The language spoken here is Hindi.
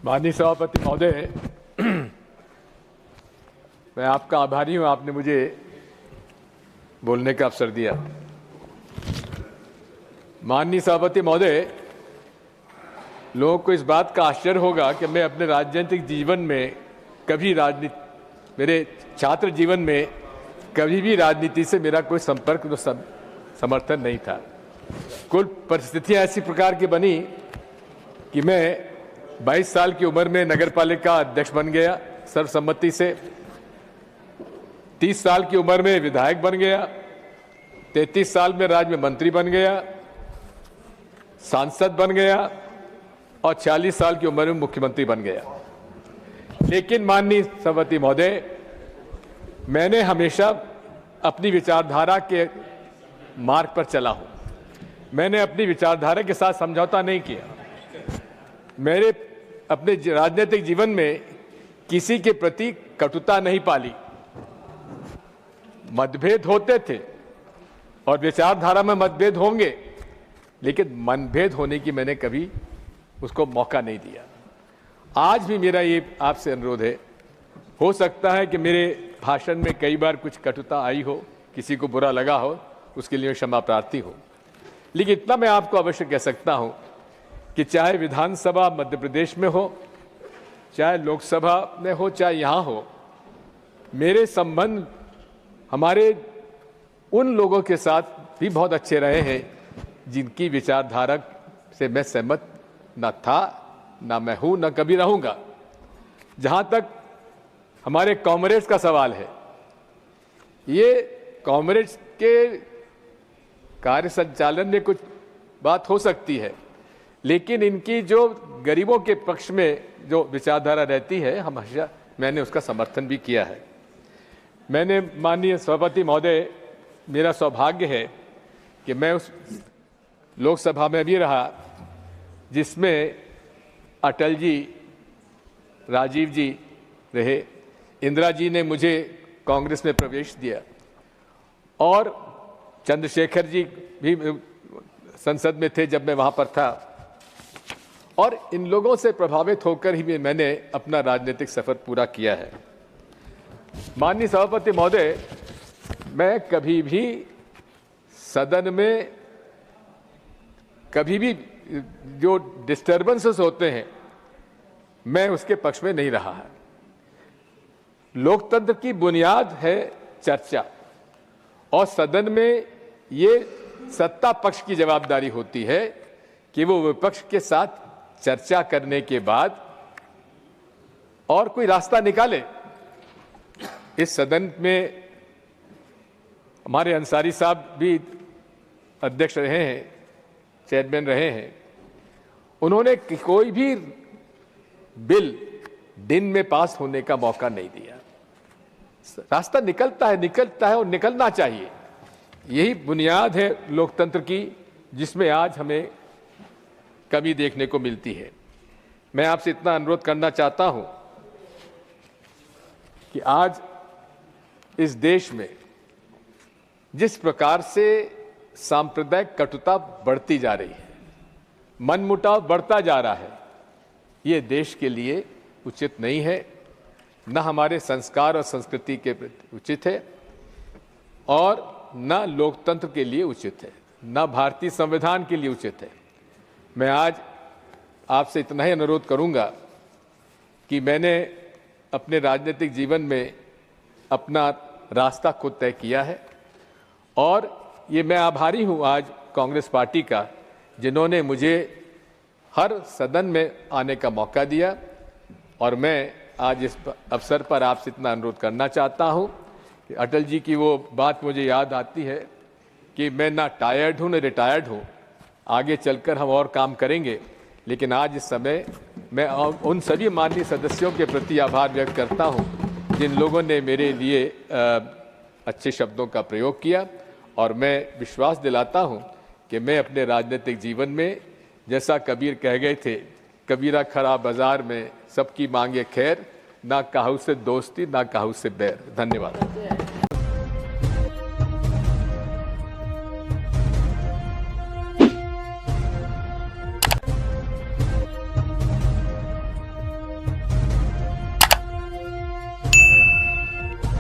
माननीय सभापति महोदय, मैं आपका आभारी हूं, आपने मुझे बोलने का अवसर दिया। माननीय सभापति महोदय, लोगों को इस बात का आश्चर्य होगा कि मैं अपने राजनीतिक जीवन में कभी मेरे छात्र जीवन में कभी भी राजनीति से मेरा कोई संपर्क समर्थन नहीं था। कुल परिस्थितियां ऐसी प्रकार की बनी कि मैं 22 साल की उम्र में नगरपालिका अध्यक्ष बन गया सर्वसम्मति से, 30 साल की उम्र में विधायक बन गया, 33 साल में राज्य में मंत्री बन गया, सांसद बन गया और 40 साल की उम्र में मुख्यमंत्री बन गया। लेकिन माननीय सभापति महोदय, मैंने हमेशा अपनी विचारधारा के मार्ग पर चला हूं। मैंने अपनी विचारधारा के साथ समझौता नहीं किया। मेरे अपने राजनीतिक जीवन में किसी के प्रति कटुता नहीं पाली। मतभेद होते थे और विचारधारा में मतभेद होंगे, लेकिन मनभेद होने की मैंने कभी उसको मौका नहीं दिया। आज भी मेरा ये आपसे अनुरोध है, हो सकता है कि मेरे भाषण में कई बार कुछ कटुता आई हो, किसी को बुरा लगा हो, उसके लिए क्षमा प्रार्थी हो, लेकिन इतना मैं आपको अवश्य कह सकता हूं कि चाहे विधानसभा मध्य प्रदेश में हो, चाहे लोकसभा में हो, चाहे यहां हो, मेरे संबंध हमारे उन लोगों के साथ भी बहुत अच्छे रहे हैं जिनकी विचारधारा से मैं सहमत न था, न मैं हूं, न कभी रहूंगा। जहां तक हमारे कॉमरेड्स का सवाल है, ये कॉमरेड्स के कार्य संचालन में कुछ बात हो सकती है, लेकिन इनकी जो गरीबों के पक्ष में जो विचारधारा रहती है, हमेशा मैंने उसका समर्थन भी किया है। मैंने माननीय सभापति महोदय, मेरा सौभाग्य है कि मैं उस लोकसभा में भी रहा जिसमें अटल जी, राजीव जी रहे, इंदिरा जी ने मुझे कांग्रेस में प्रवेश दिया और चंद्रशेखर जी भी संसद में थे जब मैं वहां पर था, और इन लोगों से प्रभावित होकर ही मैंने अपना राजनीतिक सफर पूरा किया है। माननीय सभापति महोदय, मैं कभी भी सदन में कभी भी जो डिस्टर्बेंसेस होते हैं, मैं उसके पक्ष में नहीं रहा है। लोकतंत्र की बुनियाद है चर्चा, और सदन में ये सत्ता पक्ष की जवाबदारी होती है कि वो विपक्ष के साथ चर्चा करने के बाद और कोई रास्ता निकाले। इस सदन में हमारे अंसारी साहब भी अध्यक्ष रहे हैं, चेयरमैन रहे हैं। उन्होंने कोई भी बिल दिन में पास होने का मौका नहीं दिया। रास्ता निकलता है और निकलना चाहिए। यही बुनियाद है लोकतंत्र की, जिसमें आज हमें कमी देखने को मिलती है। मैं आपसे इतना अनुरोध करना चाहता हूं कि आज इस देश में जिस प्रकार से सांप्रदायिक कटुता बढ़ती जा रही है, मनमुटाव बढ़ता जा रहा है, ये देश के लिए उचित नहीं है, न हमारे संस्कार और संस्कृति के प्रति उचित है, और न लोकतंत्र के लिए उचित है, न भारतीय संविधान के लिए उचित है। मैं आज आपसे इतना ही अनुरोध करूंगा कि मैंने अपने राजनीतिक जीवन में अपना रास्ता खुद तय किया है, और ये मैं आभारी हूं आज कांग्रेस पार्टी का, जिन्होंने मुझे हर सदन में आने का मौका दिया। और मैं आज इस अवसर पर आपसे इतना अनुरोध करना चाहता हूं कि अटल जी की वो बात मुझे याद आती है कि मैं ना टायर्ड हूं, ना रिटायर्ड हूं, आगे चलकर हम और काम करेंगे। लेकिन आज इस समय मैं उन सभी माननीय सदस्यों के प्रति आभार व्यक्त करता हूं जिन लोगों ने मेरे लिए अच्छे शब्दों का प्रयोग किया, और मैं विश्वास दिलाता हूं कि मैं अपने राजनीतिक जीवन में, जैसा कबीर कह गए थे, कबीरा खरा बाजार में सबकी मांगे खैर, ना काहू से दोस्ती ना काहू से बैर। धन्यवाद।